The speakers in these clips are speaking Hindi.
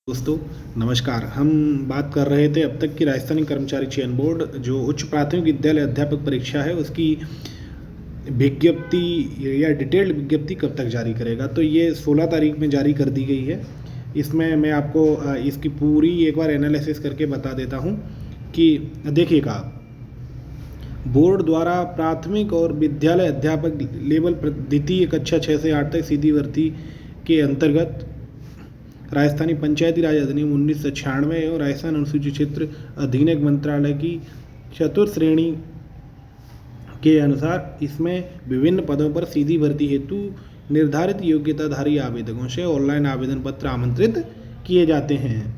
दोस्तों नमस्कार। हम बात कर रहे थे अब तक की राजस्थानी कर्मचारी चयन बोर्ड जो उच्च प्राथमिक विद्यालय अध्यापक परीक्षा है उसकी विज्ञप्ति या डिटेल्ड विज्ञप्ति कब तक जारी करेगा। तो ये 16 तारीख में जारी कर दी गई है। इसमें मैं आपको इसकी पूरी एक बार एनालिसिस करके बता देता हूँ कि देखिएगा, बोर्ड द्वारा प्राथमिक और विद्यालय अध्यापक लेवल द्वितीय कक्षा 6 से 8 तक सीधी भर्ती के अंतर्गत राजस्थानी पंचायती राज अधिनियम 1996 और राजस्थान अनुसूचित क्षेत्र अधीनक मंत्रालय की चतुर्थ श्रेणी के अनुसार इसमें विभिन्न पदों पर सीधी भर्ती हेतु निर्धारित योग्यताधारी आवेदकों से ऑनलाइन आवेदन पत्र आमंत्रित किए जाते हैं।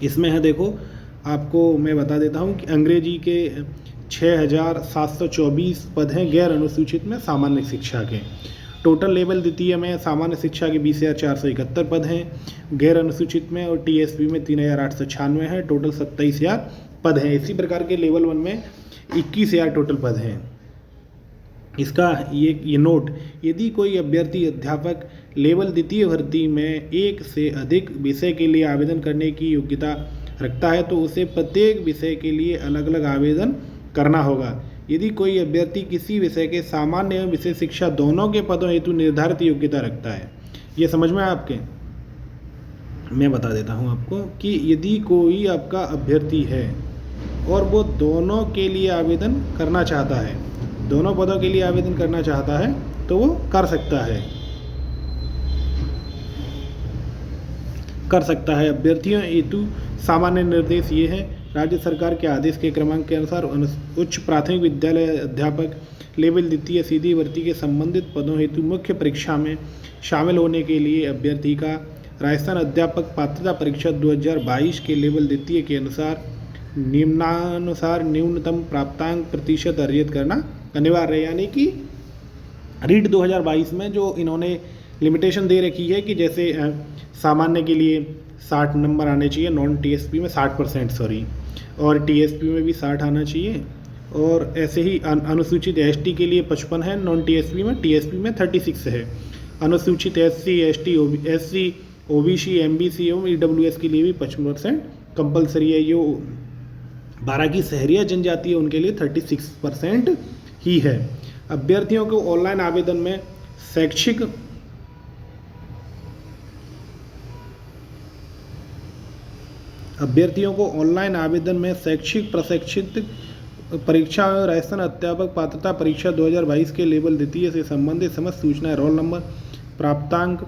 इसमें है, देखो आपको मैं बता देता हूं कि अंग्रेजी के 6724 पद हैं गैर अनुसूचित में सामान्य शिक्षा के। टोटल लेवल द्वितीय में सामान्य शिक्षा के 20,471 पद हैं गैर अनुसूचित में, और टीएसपी में 3,896 है। टोटल 27,000 पद हैं। इसी प्रकार के लेवल 1 में 21,000 टोटल पद हैं। इसका ये नोट, यदि कोई अभ्यर्थी अध्यापक लेवल द्वितीय भर्ती में एक से अधिक विषय के लिए आवेदन करने की योग्यता रखता है तो उसे प्रत्येक विषय के लिए अलग अलग आवेदन करना होगा। यदि कोई अभ्यर्थी किसी विषय के सामान्य एवं विशेष शिक्षा दोनों के पदों हेतु निर्धारित योग्यता रखता है, ये समझ में आपके, मैं बता देता हूँ आपको कि यदि कोई आपका अभ्यर्थी है और वो दोनों के लिए आवेदन करना चाहता है, दोनों पदों के लिए आवेदन करना चाहता है तो वो कर सकता है। अभ्यर्थियों हेतु सामान्य निर्देश ये है, राज्य सरकार के आदेश के क्रमांक के अनुसार उच्च प्राथमिक विद्यालय अध्यापक लेवल द्वितीय सीधी भर्ती के संबंधित पदों हेतु मुख्य परीक्षा में शामिल होने के लिए अभ्यर्थी का राजस्थान अध्यापक पात्रता परीक्षा 2022 के लेवल द्वितीय के अनुसार निम्नानुसार न्यूनतम प्राप्तांक प्रतिशत अर्जित करना अनिवार्य है। यानी कि रीट 2022 में जो इन्होंने लिमिटेशन दे रखी है कि जैसे सामान्य के लिए 60 नंबर आने चाहिए, नॉन टीएसपी में 60% सॉरी, और टीएसपी में भी 60 आना चाहिए, और ऐसे ही अनुसूचित एसटी के लिए 55 है नॉन टीएसपी में, टीएसपी में 36 है। अनुसूचित एससी एससी ओबीसी एमबीसी एवं ईडब्ल्यूएस के लिए भी 55% कंपलसरी है। जो 12 की शहरिया जनजाति है उनके लिए 36% ही है। अभ्यर्थियों को ऑनलाइन आवेदन में शैक्षिक प्रशिक्षित परीक्षा और राजस्थान अध्यापक पात्रता परीक्षा 2022 के लेवल द्वितीय से संबंधित समस्त सूचनाएं, रोल नंबर, प्राप्तांक,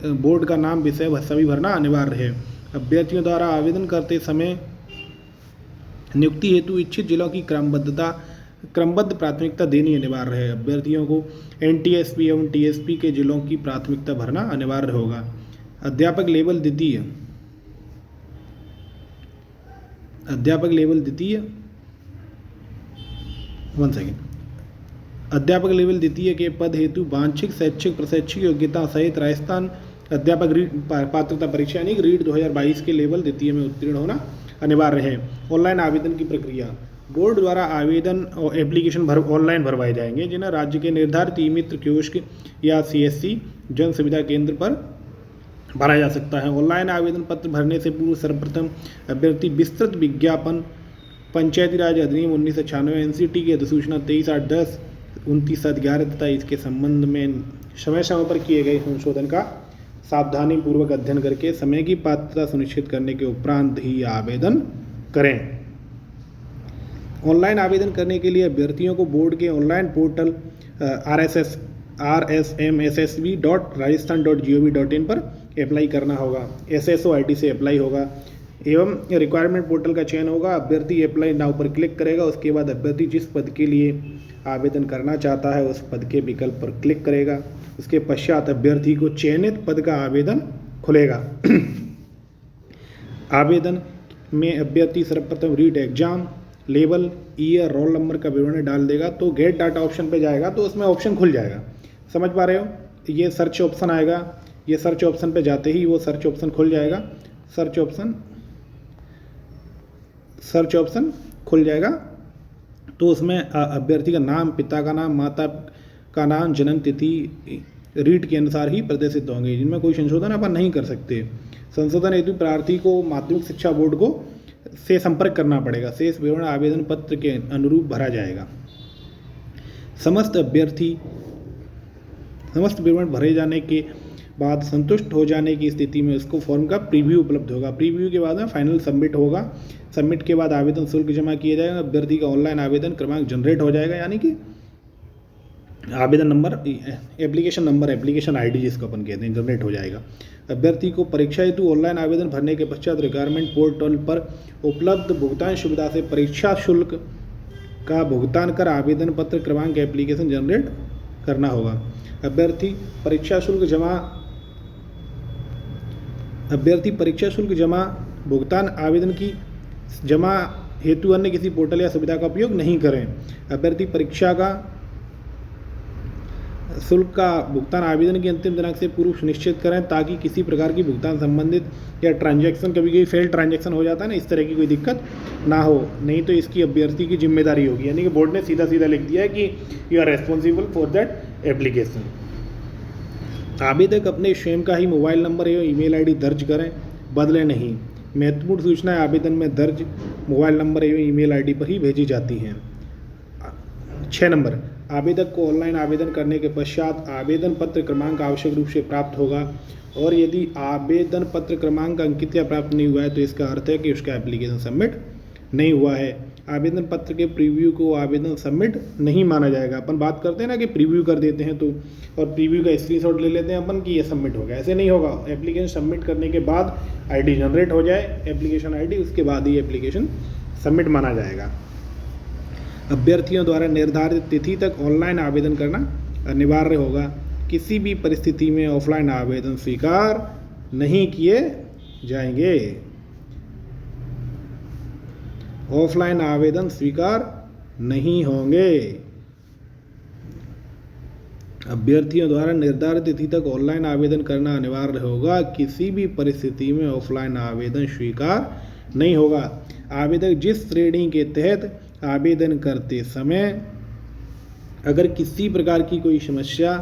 बोर्ड का नाम, विषय सभी भरना अनिवार्य है। अभ्यर्थियों द्वारा आवेदन करते समय नियुक्ति हेतु इच्छित जिलों की क्रमबद्ध प्राथमिकता देनी अनिवार्य है। अभ्यर्थियों को एनटीएसपी एवं टीएसपी के जिलों की प्राथमिकता भरना अनिवार्य होगा। अध्यापक लेवल द्वितीय अध्यापक लेवल द्वितीय के पद हेतु वांछित शैक्षिक प्रशैक्षिक योग्यता सहित राजस्थान अध्यापक पात्रता परीक्षा यानी रीट 2022 के लेवल द्वितीय में उत्तीर्ण होना अनिवार्य है। ऑनलाइन आवेदन की प्रक्रिया, बोर्ड द्वारा आवेदन और एप्लीकेशन ऑनलाइन भरवाए जाएंगे जिन्हें राज्य के निर्धारित ई मित्र कियोस्क या सीएससी जन सुविधा केंद्र पर भरा जा सकता है। ऑनलाइन आवेदन पत्र भरने से पूर्व सर्वप्रथम अभ्यर्थी विस्तृत विज्ञापन पंचायती राज अधिनियम 1996 एनसीटी की अधिसूचना 23/8/10 29/7/11 तथा इसके संबंध में समय समय पर किए गए संशोधन का सावधानी पूर्वक अध्ययन करके समय की पात्रता सुनिश्चित करने के उपरांत ही आवेदन करें। ऑनलाइन आवेदन करने के लिए अभ्यर्थियों को बोर्ड के ऑनलाइन पोर्टल rsmssb.rajasthan.gov.in पर अप्लाई करना होगा। SSO ID से अप्लाई होगा एवं रिक्वायरमेंट पोर्टल का चयन होगा। अभ्यर्थी अप्लाई नाउ पर क्लिक करेगा। उसके बाद अभ्यर्थी जिस पद के लिए आवेदन करना चाहता है उस पद के विकल्प पर क्लिक करेगा। उसके पश्चात अभ्यर्थी को चयनित पद का आवेदन खुलेगा। आवेदन में अभ्यर्थी सर्वप्रथम read exam, level, year, roll number का विवरण डाल देगा तो गेट डाटा ऑप्शन पे जाएगा तो उसमें ऑप्शन खुल जाएगा। समझ पा रहे हो? ये सर्च ऑप्शन आएगा, ये सर्च ऑप्शन पे जाते ही वो सर्च ऑप्शन खुल जाएगा। सर्च ऑप्शन खुल जाएगा तो उसमें अभ्यर्थी का नाम, पिता का नाम, माता का नाम, जन्म तिथि, रीट के अनुसार ही प्रदर्शित होंगे, जिनमें कोई संशोधन अपन नहीं कर सकते। संशोधन हेतु प्रार्थी को माध्यमिक शिक्षा बोर्ड को से संपर्क करना पड़ेगा। शेष विवरण आवेदन पत्र के अनुरूप भरा जाएगा। समस्त विवरण भरे जाने के बाद संतुष्ट हो जाने की स्थिति में उसको फॉर्म का प्रीव्यू उपलब्ध होगा। प्रीव्यू के बाद में फाइनल सबमिट होगा। सबमिट के बाद आवेदन शुल्क जमा किया जाएगा। अभ्यर्थी का ऑनलाइन आवेदन क्रमांक जनरेट हो जाएगा, यानी कि आवेदन number, application number, application ID जिसको अपन कहते हैं, जनरेट हो जाएगा। अभ्यर्थी को परीक्षा हेतु ऑनलाइन आवेदन भरने के पश्चात रिक्वायरमेंट पोर्टल पर उपलब्ध भुगतान सुविधा से परीक्षा शुल्क का भुगतान कर आवेदन पत्र क्रमांक एप्लीकेशन जनरेट करना होगा। अभ्यर्थी परीक्षा शुल्क जमा भुगतान आवेदन की जमा हेतु अन्य किसी पोर्टल या सुविधा का उपयोग नहीं करें। अभ्यर्थी परीक्षा का शुल्क का भुगतान आवेदन की अंतिम दिनांक से पूर्व सुनिश्चित करें, ताकि किसी प्रकार की भुगतान संबंधित या ट्रांजैक्शन, कभी कभी फेल ट्रांजैक्शन हो जाता है ना, इस तरह की कोई दिक्कत ना हो, नहीं तो इसकी अभ्यर्थी की जिम्मेदारी होगी। यानी कि बोर्ड ने सीधा सीधा लिख दिया है कि you are responsible for that application. आवेदक अपने स्वयं का ही मोबाइल नंबर एवं ईमेल आईडी दर्ज करें, बदले नहीं। महत्वपूर्ण सूचनाएं आवेदन में दर्ज मोबाइल नंबर एवं ईमेल आईडी पर ही भेजी जाती हैं। 6 नंबर, आवेदक को ऑनलाइन आवेदन करने के पश्चात आवेदन पत्र क्रमांक आवश्यक रूप से प्राप्त होगा, और यदि आवेदन पत्र क्रमांक अंकित या प्राप्त नहीं हुआ है तो इसका अर्थ है कि उसका एप्लीकेशन सबमिट नहीं हुआ है। आवेदन पत्र के प्रीव्यू को आवेदन सबमिट नहीं माना जाएगा। अपन बात करते हैं ना कि प्रीव्यू कर देते हैं तो, और प्रीव्यू का स्क्रीनशॉट ले लेते हैं अपन कि ये सबमिट हो गया, ऐसे नहीं होगा। एप्लीकेशन सबमिट करने के बाद आईडी जनरेट हो जाए, एप्लीकेशन आईडी, उसके बाद ही एप्लीकेशन सबमिट माना जाएगा। अभ्यर्थियों द्वारा निर्धारित तिथि तक ऑनलाइन आवेदन करना अनिवार्य होगा। किसी भी परिस्थिति में ऑफलाइन आवेदन स्वीकार नहीं किए जाएंगे। ऑफलाइन आवेदन स्वीकार नहीं होंगे। अभ्यर्थियों द्वारा निर्धारित तिथि तक ऑनलाइन आवेदन करना अनिवार्य होगा। किसी भी परिस्थिति में ऑफलाइन आवेदन स्वीकार नहीं होगा। आवेदक जिस श्रेणी के तहत आवेदन करते समय अगर किसी प्रकार की कोई समस्या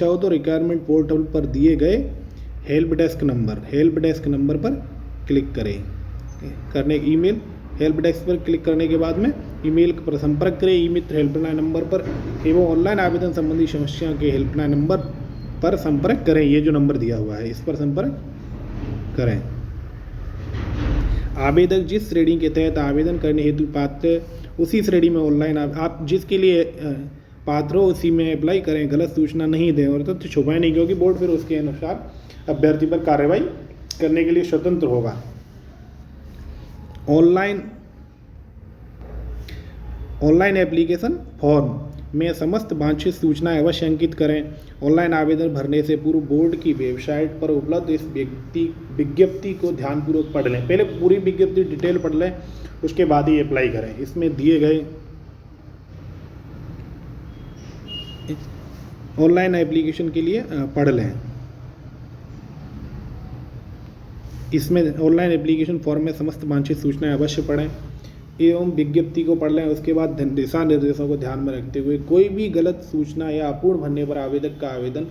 हो तो रिक्वायरमेंट पोर्टल पर दिए गए हेल्प डेस्क नंबर पर क्लिक करें। ईमेल हेल्प डेस्क पर क्लिक करने के बाद में ईमेल पर संपर्क करें। ई मित्र हेल्पलाइन नंबर पर एवं ऑनलाइन आवेदन संबंधी समस्या के हेल्पलाइन नंबर पर संपर्क करें। ये जो नंबर दिया हुआ है इस पर संपर्क करें। आवेदक जिस श्रेणी के तहत आवेदन करने हेतु पात्र, उसी श्रेणी में ऑनलाइन आप जिसके लिए पात्र हो उसी में अप्लाई करें। गलत सूचना नहीं दें और तथ्य छुपाएं नहीं, क्योंकि बोर्ड फिर उसके अनुसार अभ्यर्थी पर कार्रवाई करने के लिए स्वतंत्र होगा। ऑनलाइन एप्लीकेशन फॉर्म में समस्त वांछित सूचनाएं अवश्य अंकित करें। ऑनलाइन आवेदन भरने से पूर्व बोर्ड की वेबसाइट पर उपलब्ध इस विज्ञप्ति को ध्यानपूर्वक पढ़ लें। पहले पूरी विज्ञप्ति डिटेल पढ़ लें, उसके बाद ही अप्लाई करें। इसमें दिए गए ऑनलाइन एप्लीकेशन के लिए पढ़ लें। इसमें ऑनलाइन एप्लीकेशन फॉर्म में समस्त वांछित सूचनाएं अवश्य पढ़ें एवं विज्ञप्ति को पढ़ लें। उसके बाद दिशा निर्देशों को ध्यान में रखते हुए कोई भी गलत सूचना या अपूर्ण भरने पर आवेदक का आवेदन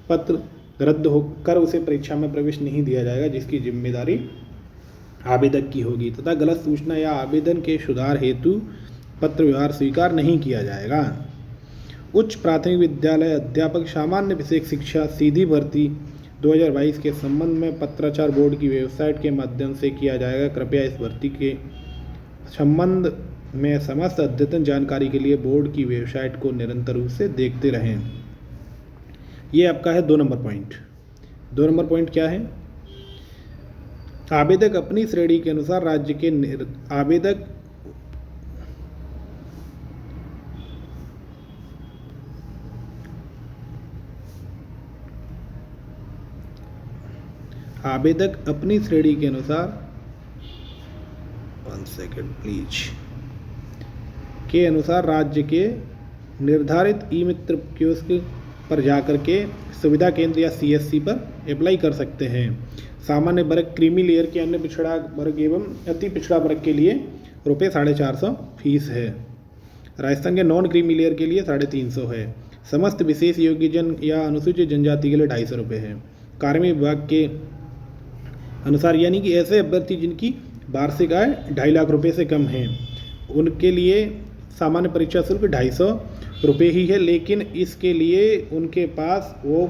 पत्र रद्द होकर उसे परीक्षा में प्रवेश नहीं दिया जाएगा, जिसकी जिम्मेदारी आवेदक की होगी, तथा गलत सूचना या आवेदन के सुधार हेतु पत्र व्यवहार स्वीकार नहीं किया जाएगा। उच्च प्राथमिक विद्यालय अध्यापक सामान्य विषय शिक्षा सीधी भर्ती 2022 के संबंध में पत्राचार बोर्ड की वेबसाइट के माध्यम से किया जाएगा। कृपया इस भर्ती के संबंध में समस्त अद्यतन जानकारी के लिए बोर्ड की वेबसाइट को निरंतर रूप से देखते रहें। ये आपका है 2 नंबर पॉइंट। 2 नंबर पॉइंट क्या है? आवेदक अपनी श्रेणी के अनुसार राज्य के आवेदक अपनी श्रेणी के अनुसार 1 सेकेंड प्लीज के अनुसार राज्य के निर्धारित ई मित्र कियोस्क पर जाकर के सुविधा केंद्र या CSC पर अप्लाई कर सकते हैं। सामान्य वर्ग, क्रीमी लेयर के अन्य पिछड़ा वर्ग एवं अति पिछड़ा वर्ग के लिए ₹450 फीस है। राजस्थान के नॉन क्रीमी लेयर के लिए 350 है। समस्त विशेष योग्य जन या अनुसूचित जनजाति के लिए 250 रुपये है। कार्मिक विभाग के अनुसार यानी कि ऐसे अभ्यर्थी जिनकी वार्षिक आय 2.5 लाख रुपये से कम है उनके लिए सामान्य परीक्षा शुल्क 250 रुपये ही है। लेकिन इसके लिए उनके पास वो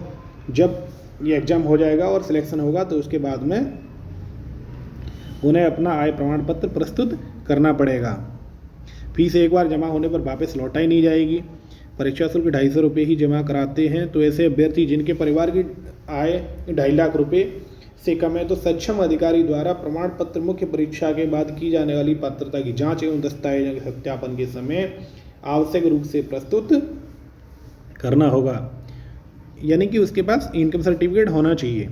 जब ये एग्ज़ाम हो जाएगा और सिलेक्शन होगा तो उसके बाद में उन्हें अपना आय प्रमाण पत्र प्रस्तुत करना पड़ेगा। फीस एक बार जमा होने पर वापस लौटाई नहीं जाएगी। परीक्षा शुल्क 250 रुपये ही जमा कराते हैं तो ऐसे अभ्यर्थी जिनके परिवार की आय 2.5 लाख रुपये से कम है तो सक्षम अधिकारी द्वारा प्रमाण पत्र मुख्य परीक्षा के बाद की जाने वाली पात्रता की जांच एवं दस्तावेजों के सत्यापन के समय आवश्यक रूप से प्रस्तुत करना होगा। यानी कि उसके पास इनकम सर्टिफिकेट होना चाहिए।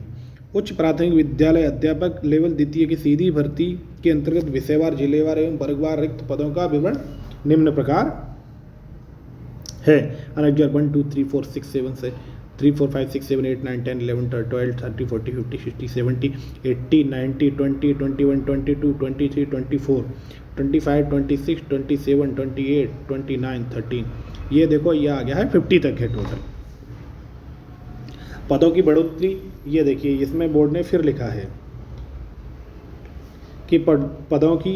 उच्च प्राथमिक विद्यालय अध्यापक लेवल द्वितीय की सीधी भर्ती के अंतर्गत विषयवार, जिलेवार एवं वर्गवार रिक्त पदों का विवरण निम्न प्रकार है। अनग्जर 1 2 3 4 6 7 से 3 4 5 6 7 8 9 10 11 12 13 40 50 60 70 80 90 20 21 22 23 24 25 26 27 28 29 13। ये देखो ये आ गया है 50 तक है टोटल। पदों की बढ़ोतरी ये देखिए इसमें बोर्ड ने फिर लिखा है कि पदों की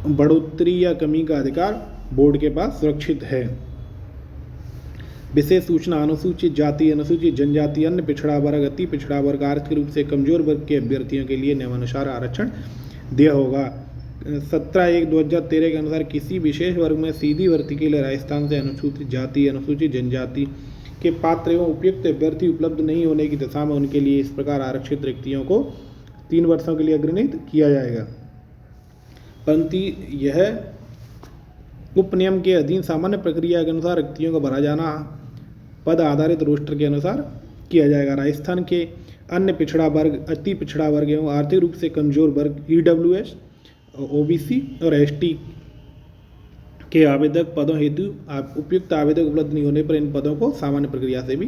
बढ़ोतरी या कमी का अधिकार बोर्ड के पास सुरक्षित है। विशेष सूचना अनुसूचित जाति, अनुसूचित जनजाति, अन्य पिछड़ा वर्ग, अति पिछड़ा वर्ग, आर्थिक रूप से कमजोर वर्ग के अभ्यर्थियों के लिए नियमानुसार आरक्षण दिया होगा। 17/1/2013 के अनुसार किसी विशेष वर्ग में सीधी भर्ती के लिए राजस्थान से अनुसूचित जाति, अनुसूचित जनजाति के पात्र एवं उपयुक्त अभ्यर्थी उपलब्ध नहीं होने की दशा में उनके लिए इस प्रकार आरक्षित रिक्तियों को 3 वर्षों के लिए अग्रणित किया जाएगा। परंतु यह उपनियम के अधीन सामान्य प्रक्रिया के अनुसार रिक्तियों को भरा जाना पद आधारित रोस्टर के अनुसार किया जाएगा। राजस्थान के अन्य पिछड़ा वर्ग, अति पिछड़ा वर्ग एवं आर्थिक रूप से कमजोर वर्ग, EWS, OBC और ST के आवेदक पदों हेतु उपयुक्त आवेदक उपलब्ध नहीं होने पर इन पदों को सामान्य प्रक्रिया से भी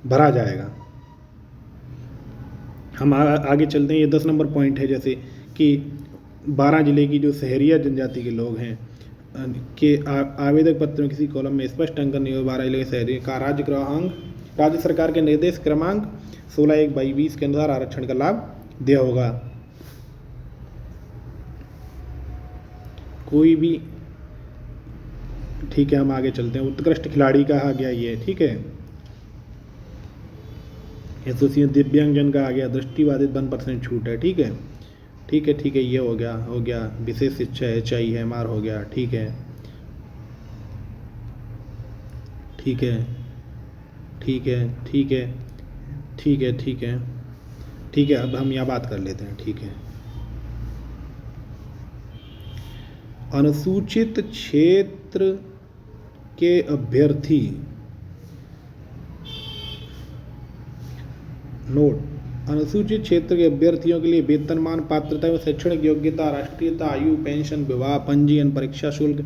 भरा जाएगा। हम आगे चलते हैं। ये 10 नंबर पॉइंट है, जैसे कि 12 जिले की जो शहरिया जनजाति के लोग हैं के आवेदक पत्र में किसी कॉलम में स्पष्ट अंकन नहीं हो। 12 जिले के शहरी का राज्य सरकार के निर्देश क्रमांक 16/1/20 के अनुसार आरक्षण का लाभ दिया होगा। कोई भी ठीक है, हम आगे चलते हैं। उत्कृष्ट खिलाड़ी का आ गया ये, ठीक है। एसोसिएशन दिव्यांगजन का आ गया, दृष्टिबाधित 1% छूट है, ठीक है ठीक है ठीक है। ये हो गया विशेष शिक्षा HIMR हो गया, ठीक है ठीक है ठीक है ठीक है ठीक है ठीक है ठीक है। अब हम यहाँ बात कर लेते हैं, ठीक है। अनुसूचित क्षेत्र के अभ्यर्थी नोट, अनुसूचित क्षेत्र के अभ्यर्थियों के लिए वेतनमान, पात्रता एवं शैक्षणिक योग्यता, राष्ट्रीयता, आयु, पेंशन, विवाह, पंजीयन, परीक्षा शुल्क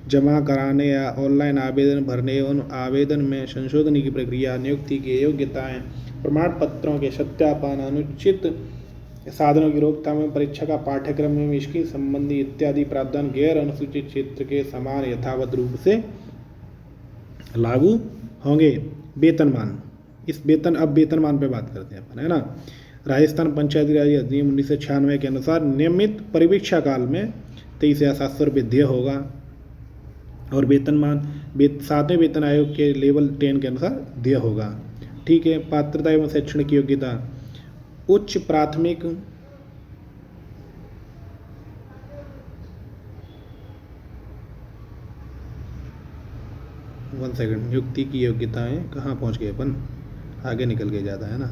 जमा कराने या ऑनलाइन आवेदन भरने एवं आवेदन में संशोधन की प्रक्रिया, नियुक्ति की योग्यताएं, प्रमाण पत्रों के सत्यापन, अनुचित साधनों की रोकथाम एवं परीक्षा का पाठ्यक्रम एवं इसकी संबंधी इत्यादि प्रावधान गैर अनुसूचित क्षेत्र के समान यथावत रूप से लागू होंगे। वेतनमान, अब वेतनमान पे बात करते हैं अपन, है ना। राजस्थान पंचायती राज अधिनियम 1996 के अनुसार नियमित परिवीक्षा काल में 23,700 रुपये देय होगा और वेतनमान 7वें वेतन आयोग के लेवल 10 के अनुसार देय होगा, ठीक है। पात्रता एवं शैक्षणिक योग्यता, उच्च प्राथमिक नियुक्ति की योग्यताएं कहाँ पहुँच गए अपन, आगे निकल के जाता है ना।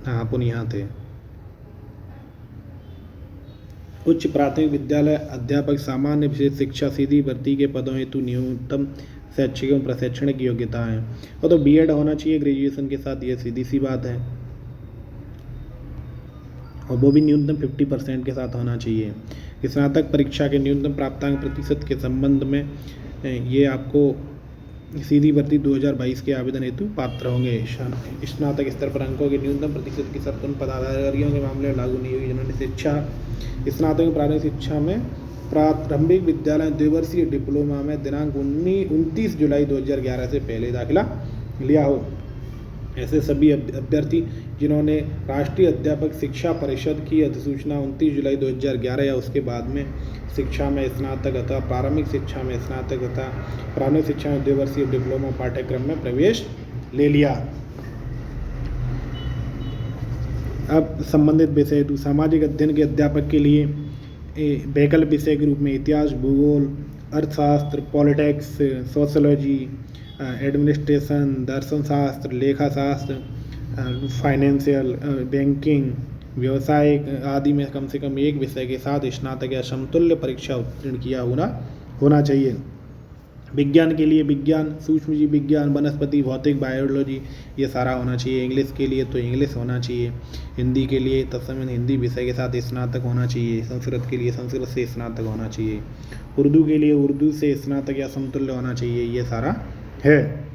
हाँ अपन यहाँ थे। उच्च प्राथमिक विद्यालय अध्यापक सामान्य विशेष शिक्षा सीधी भर्ती के पदों हेतु न्यूनतम शैक्षिक एवं प्रशैक्षणिक योग्यताएं, और तो B.Ed होना चाहिए ग्रेजुएशन के साथ, ये सीधी सी बात है, और वो भी न्यूनतम 50% के साथ होना चाहिए। स्नातक परीक्षा के न्यूनतम प्राप्तांक प्रतिशत के संबंध में ये आपको सीधी भर्ती 2022 के आवेदन हेतु पात्र होंगे। स्नातक स्तर पर अंकों के न्यूनतम प्रतिशत की शर्त उन पदाधिकारियों के मामले में लागू नहीं होगी जिन्होंने स्नातक प्रारंभिक शिक्षा में प्रारंभिक विद्यालय द्विवर्षीय डिप्लोमा में दिनांक 29 जुलाई 2011 से पहले दाखिला लिया हो। ऐसे सभी अभ्यर्थी जिन्होंने राष्ट्रीय अध्यापक शिक्षा परिषद की अधिसूचना 29 जुलाई 2011 या उसके बाद में शिक्षा में स्नातक अथवा प्रारंभिक शिक्षा में स्नातक तथा प्रारंभिक शिक्षा में द्विवर्षीय डिप्लोमा पाठ्यक्रम में प्रवेश ले लिया। अब संबंधित विषय हेतु सामाजिक अध्ययन के अध्यापक के लिए वैकल्पिक विषय के रूप में इतिहास, भूगोल, अर्थशास्त्र, पॉलिटिक्स, सोशियोलॉजी, एडमिनिस्ट्रेशन, दर्शन शास्त्र, लेखा शास्त्र, फाइनेंशियल, बैंकिंग, व्यवसायिक आदि में कम से कम एक विषय के साथ स्नातक या समतुल्य परीक्षा उत्तीर्ण किया होना चाहिए। विज्ञान के लिए विज्ञान, सूक्ष्मजीव विज्ञान, वनस्पति, भौतिक, बायोलॉजी ये सारा होना चाहिए। इंग्लिश के लिए तो इंग्लिश होना चाहिए। हिंदी के लिए तत्समय हिंदी विषय के साथ स्नातक होना चाहिए। संस्कृत के लिए संस्कृत से स्नातक होना चाहिए। उर्दू के लिए उर्दू से स्नातक या समतुल्य होना चाहिए। ये सारा है।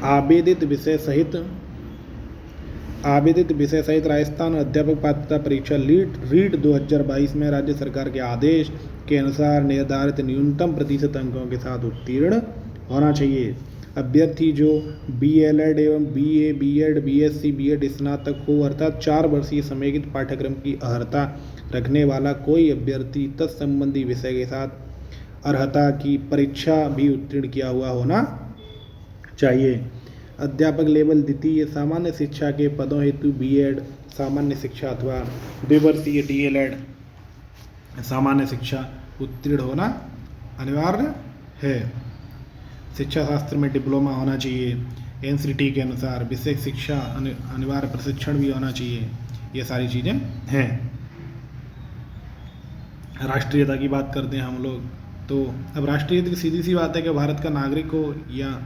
आवेदित विषय सहित राजस्थान अध्यापक पात्रता परीक्षा रीट 2022 में राज्य सरकार के आदेश के अनुसार निर्धारित न्यूनतम प्रतिशत अंकों के साथ उत्तीर्ण होना चाहिए। अभ्यर्थी जो BLED एवं BA, BEd, BSc, BEd स्नातक हो अर्थात 4 वर्षीय समेकित पाठ्यक्रम की अर्हता रखने वाला कोई अभ्यर्थी तत्संबंधी विषय के साथ अर्हता की परीक्षा भी उत्तीर्ण किया हुआ होना चाहिए। अध्यापक लेवल द्वितीय सामान्य शिक्षा के पदों हेतु BEd सामान्य शिक्षा अथवा द्विवर्षीय DLED सामान्य शिक्षा उत्तीर्ण होना अनिवार्य है। शिक्षा शास्त्र में डिप्लोमा होना चाहिए। NCT के अनुसार विषय शिक्षा अनिवार्य प्रशिक्षण भी होना चाहिए। ये सारी चीज़ें हैं। राष्ट्रीयता की बात करते हैं हम लोग, तो अब राष्ट्रीयता की सीधी सी बात है कि भारत का नागरिक हो या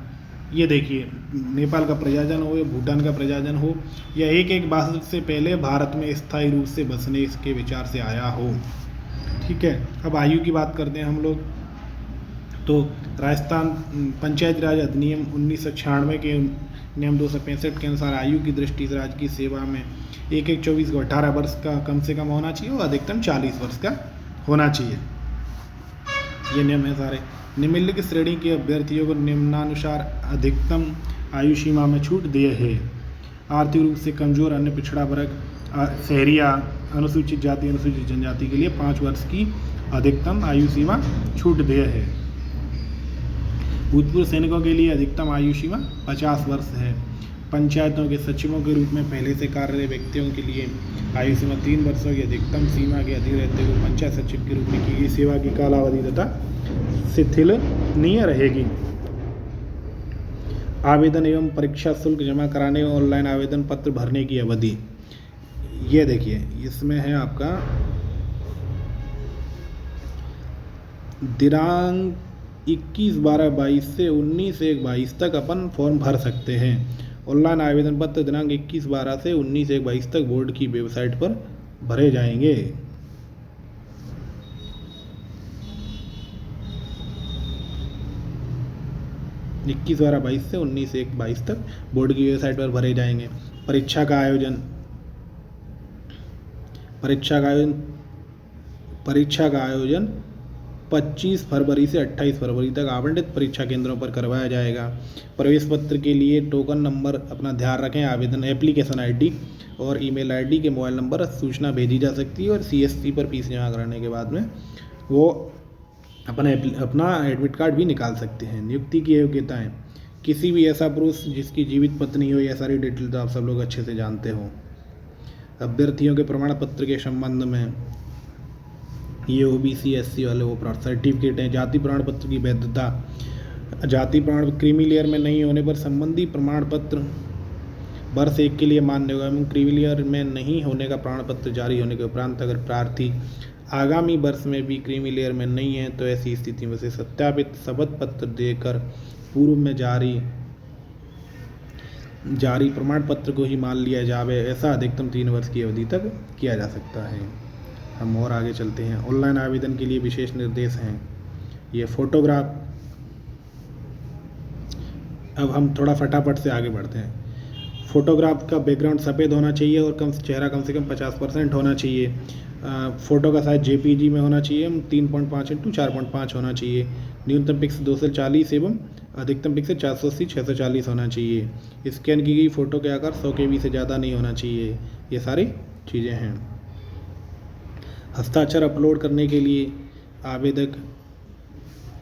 ये देखिए नेपाल का प्रजाजन हो या भूटान का प्रजाजन हो या एक बार से पहले भारत में स्थायी रूप से बसने के विचार से आया हो। ठीक है। अब आयु की बात करते हैं हम लोग, तो राजस्थान पंचायत राज अधिनियम 1996 के नियम 265 के अनुसार आयु की दृष्टि से राज्य की सेवा में 1-1-24 को 18 वर्ष का कम से कम होना चाहिए और अधिकतम 40 वर्ष का होना चाहिए। ये नियम है सारे। निम्नलिखित श्रेणी के अभ्यर्थियों को निम्नानुसार अधिकतम आयु सीमा में छूट दिए है। आर्थिक रूप से कमजोर, अन्य पिछड़ा वर्ग, शहरिया, अनुसूचित जाति, अनुसूचित जनजाति के लिए 5 वर्ष की अधिकतम आयु सीमा छूट दिए है। भूतपूर्व सैनिकों के लिए अधिकतम आयु सीमा 50 वर्ष है। पंचायतों के सचिवों के रूप में पहले से कार्यरत व्यक्तियों के लिए आयु सीमा 3 वर्षों की अधिकतम सीमा के अधीन रहते हुए पंचायत सचिव के रूप में की गई सेवा की कालावधि तथा शिथिलनीय रहेगी। आवेदन एवं परीक्षा शुल्क जमा कराने और ऑनलाइन आवेदन पत्र भरने की अवधि, ये देखिए इसमें है आपका दिनांक 21/12/22 से 19/1/22 तक अपन फॉर्म भर सकते हैं। ऑनलाइन आवेदन पत्र दिनांक 21/12 से 19/1/22 तक बोर्ड की वेबसाइट पर भरे जाएंगे। इक्कीस 12/22 से 19/1/22 तक बोर्ड की वेबसाइट पर भरे जाएंगे। परीक्षा का आयोजन 25 फरवरी से 28 फरवरी तक आवंटित परीक्षा केंद्रों पर करवाया जाएगा। प्रवेश पत्र के लिए टोकन नंबर अपना ध्यान रखें। आवेदन एप्लीकेशन ID और ईमेल ID के मोबाइल नंबर सूचना भेजी जा सकती है और CSC पर फीस जमा कराने के बाद में वो अपना एडमिट कार्ड भी निकाल सकते हैं। नियुक्ति की योग्यताएं, किसी भी ऐसा पुरुष जिसकी जीवित पत्नी हो, यह सारी डिटेल तो आप सब लोग अच्छे से जानते हो। अभ्यर्थियों के प्रमाण पत्र के संबंध में ये OBC SC वाले वो सर्टिफिकेट हैं। जाति प्रमाण पत्र की वैधता, जाति प्रमाण क्रीमी लेयर में नहीं होने पर संबंधी प्रमाण पत्र वर्ष 1 के लिए मान्य होगा एवं क्रीमी लेयर में नहीं होने का प्रमाण पत्र जारी होने के उपरांत अगर प्रार्थी आगामी वर्ष में भी क्रीमी लेयर में नहीं है तो ऐसी स्थिति में से सत्यापित शपथ पत्र देकर पूर्व में जारी प्रमाण पत्र को ही मान लिया जावे। ऐसा अधिकतम 3 वर्ष की अवधि तक किया जा सकता है। हम और आगे चलते हैं। ऑनलाइन आवेदन के लिए विशेष निर्देश हैं। ये फोटोग्राफ अब हम थोड़ा फटाफट से आगे बढ़ते हैं। फ़ोटोग्राफ का बैकग्राउंड सफ़ेद होना चाहिए और चेहरा कम से कम 50% होना चाहिए। फ़ोटो का साइज़ जेपीजी में होना चाहिए, 3.5x4.5 होना चाहिए। न्यूनतम पिक्सल 240 एवं अधिकतम पिक्सल 480x640 होना चाहिए। स्कैन की गई फ़ोटो के आकार 100 KB से ज़्यादा नहीं होना चाहिए। ये सारी चीज़ें हैं। हस्ताक्षर अपलोड करने के लिए आवेदक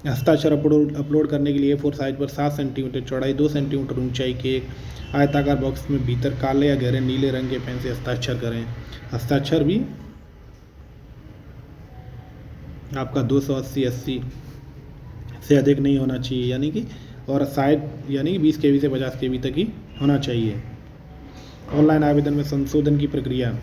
हस्ताक्षर अपलोड करने के लिए A4 साइज पर 7 सेंटीमीटर चौड़ाई, 2 सेंटीमीटर ऊंचाई के एक आयताकार बॉक्स में भीतर काले या गहरे नीले रंग के पेन से हस्ताक्षर करें। हस्ताक्षर भी आपका 280 से अधिक नहीं होना चाहिए, यानी कि और साइज यानी कि 20 KB से 50 KB तक ही होना चाहिए। ऑनलाइन आवेदन में संशोधन की प्रक्रिया।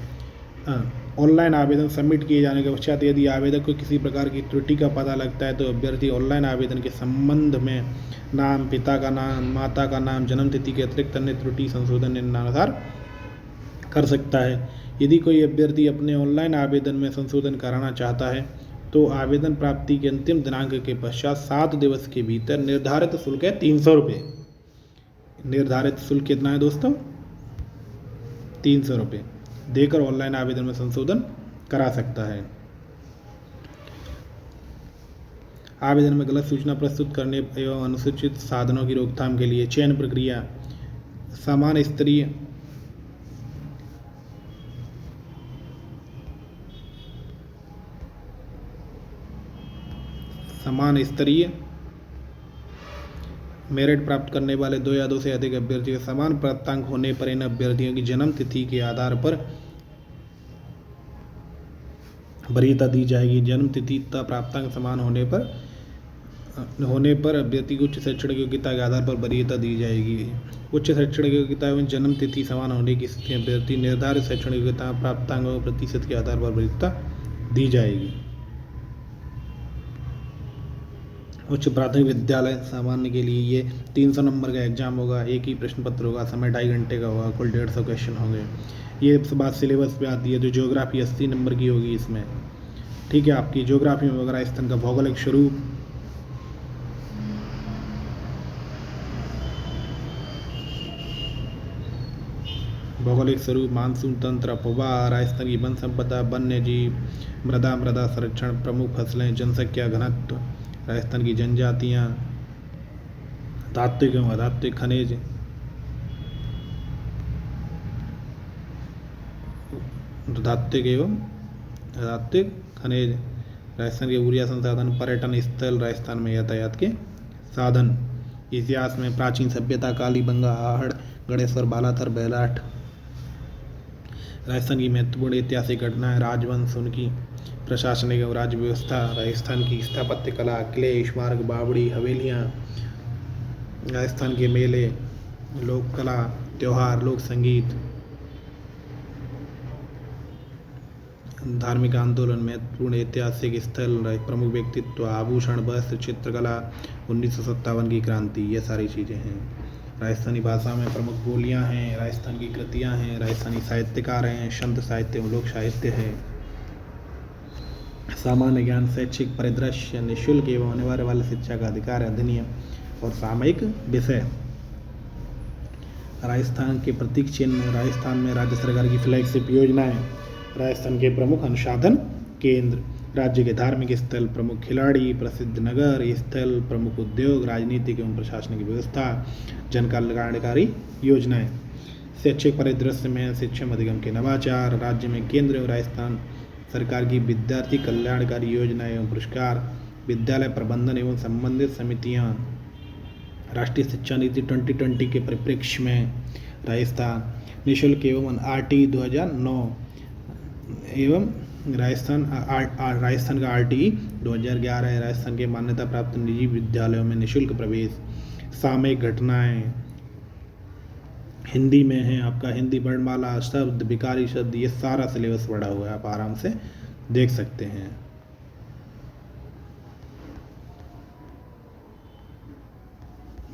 ऑनलाइन आवेदन सबमिट किए जाने के पश्चात यदि आवेदक को किसी प्रकार की त्रुटि का पता लगता है तो अभ्यर्थी ऑनलाइन आवेदन के संबंध में नाम, पिता का नाम, माता का नाम, जन्म तिथि के अतिरिक्त अन्य त्रुटि संशोधन निम्नानुसार कर सकता है। यदि कोई अभ्यर्थी अपने ऑनलाइन आवेदन में संशोधन कराना चाहता है तो आवेदन प्राप्ति के अंतिम दिनांक के पश्चात 7 दिवस के भीतर निर्धारित शुल्क है 300 रुपये। निर्धारित शुल्क कितना है दोस्तों? 300 रुपये देकर ऑनलाइन आवेदन में संशोधन करा सकता है। आवेदन में गलत सूचना प्रस्तुत करने एवं अनुचित साधनों की रोकथाम के लिए चयन प्रक्रिया। समान स्तरीय मेरिट प्राप्त करने वाले 2 या 2 से अधिक अभ्यर्थियों के समान प्राप्तांक होने पर इन अभ्यर्थियों की जन्म तिथि के आधार पर वरीयता दी जाएगी। जन्म तिथि तथा प्राप्तांक समान होने पर अभ्यर्थी को उच्च शैक्षणिक योग्यता के आधार पर वरीयता दी जाएगी। उच्च शैक्षणिक योग्यता एवं जन्म तिथि समान होने की स्थिति में अभ्यर्थी निर्धारित शैक्षणिक योग्यता प्राप्तांकों प्रतिशत के आधार पर वरीयता दी जाएगी। उच्च प्राथमिक विद्यालय सामान्य के लिए ये 300 नंबर का एग्जाम होगा। एक ही प्रश्न पत्र होगा, समय 2.5 घंटे का होगा, कुल 150 क्वेश्चन होंगे। ये बात सिलेबस पे आती है। जो ज्योग्राफी 80 नंबर की होगी इसमें, ठीक है। आपकी ज्योग्राफी में होगा राजस्थान का भौगोलिक स्वरूप, मानसून तंत्र, अफवाह, राजस्थान की वन संपदा, वन्य जीव, मृदा संरक्षण, प्रमुख फसलें, जनसंख्या घनत्व, राजस्थान की जनजातियाँ, धात्विक एवं अधात्विक खनिज, राजस्थान के ऊर्जा संसाधन, पर्यटन स्थल, राजस्थान में यातायात के साधन, इतिहास में प्राचीन सभ्यता, कालीबंगा, आहड़, गणेश्वर, बालाथर, बेलाट, राजस्थान की महत्वपूर्ण ऐतिहासिक घटनाएं, राजवंश, उनकी प्रशासनिक एवं राज्य व्यवस्था, राजस्थान की स्थापत्य कला, किले, स्मारक, बावड़ी, हवेलियाँ, राजस्थान के मेले, लोक कला, त्योहार, लोक संगीत, धार्मिक आंदोलन, महत्वपूर्ण ऐतिहासिक स्थल, प्रमुख व्यक्तित्व, आभूषण, वस्त्र, चित्रकला, 1957 की क्रांति, ये सारी चीज़ें हैं। राजस्थानी भाषा में प्रमुख बोलियां हैं, राजस्थान की कृतियां हैं, राजस्थानी साहित्यकार हैं, संत साहित्य एवं लोक साहित्य है। सामान्य ज्ञान, शैक्षिक परिदृश्य, निःशुल्क एवं अनिवार्य वाला शिक्षा का अधिकार, अधिनियम और सामयिक विषय। राजस्थान के प्रतीक चिन्ह, राजस्थान में राज्य सरकार की फ्लैगशिप योजनाएं, राजस्थान के प्रमुख अनुसंधान केंद्र, राज्य के धार्मिक स्थल, प्रमुख खिलाड़ी, प्रसिद्ध नगर स्थल, प्रमुख उद्योग, राजनीतिक एवं प्रशासनिक व्यवस्था, जन कल्याणकारी योजनाएं। शैक्षिक परिदृश्य में शिक्षण अधिगम के नवाचार, राज्य में केंद्र एवं राजस्थान सरकार की विद्यार्थी कल्याणकारी योजनाएं एवं पुरस्कार, विद्यालय प्रबंधन एवं संबंधित समितियां, राष्ट्रीय शिक्षा नीति 2020 के परिप्रेक्ष्य में राजस्थान, निःशुल्क एवं RT 2009 एवं राजस्थान का RTE 2011 है। राजस्थान के मान्यता प्राप्त निजी विद्यालयों में निःशुल्क प्रवेश, सामयिक घटनाएं हिंदी में है। आपका हिंदी वर्णमाला, शब्द, विकारी शब्द, ये सारा सिलेबस पढ़ा हुआ है, आप आराम से देख सकते हैं।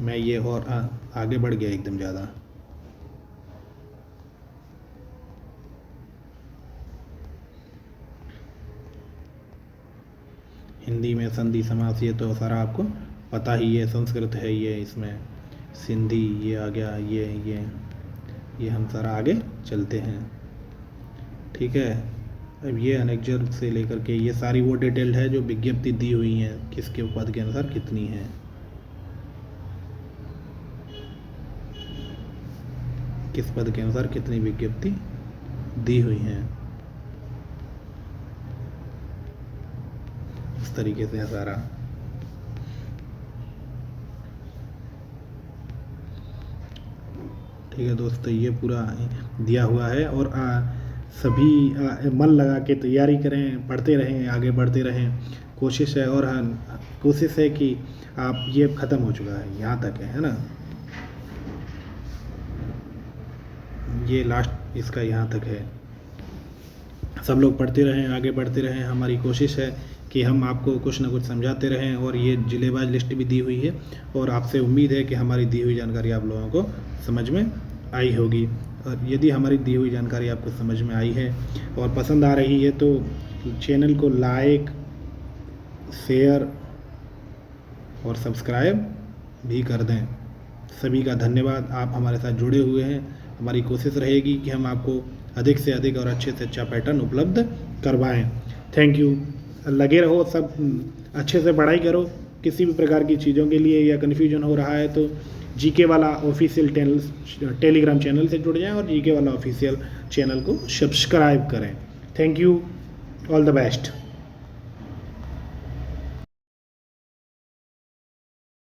मैं ये और आगे बढ़ गया एकदम ज़्यादा। हिंदी में संधि समास, ये तो सारा आपको पता ही है, संस्कृत है ये, इसमें सिंधी ये आ गया, ये हम सारा आगे चलते हैं। ठीक है, अब ये अनेक्जर से लेकर के ये सारी वो डिटेल्ड है जो विज्ञप्ति दी हुई हैं, किसके पद के अनुसार कितनी है। किस पद के अनुसार कितनी विज्ञप्ति दी हुई हैं, इस तरीके से है सारा। ठीक है दोस्तों, ये पूरा दिया हुआ है और सभी मन लगा के तैयारी करें, पढ़ते रहें, आगे बढ़ते रहें। कोशिश है और कोशिश है कि आप ये ख़त्म हो चुका है, यहाँ तक है ना, ये लास्ट इसका यहाँ तक है। सब लोग पढ़ते रहें, आगे बढ़ते रहें। हमारी कोशिश है कि हम आपको कुछ ना कुछ समझाते रहें और ये जिलेवार लिस्ट भी दी हुई है और आपसे उम्मीद है कि हमारी दी हुई जानकारी आप लोगों को समझ में आई होगी। और यदि हमारी दी हुई जानकारी आपको समझ में आई है और पसंद आ रही है तो चैनल को लाइक, शेयर और सब्सक्राइब भी कर दें। सभी का धन्यवाद, आप हमारे साथ जुड़े हुए हैं। हमारी कोशिश रहेगी कि हम आपको अधिक से अधिक और अच्छे से अच्छा पैटर्न उपलब्ध करवाएं। Thank you. लगे रहो, सब अच्छे से पढ़ाई करो। किसी भी प्रकार की चीज़ों के लिए या कन्फ्यूजन हो रहा है तो जीके वाला ऑफिशियल टेलीग्राम चैनल से जुड़ जाएं और जीके वाला ऑफिशियल चैनल को सब्सक्राइब करें। Thank you, all the best.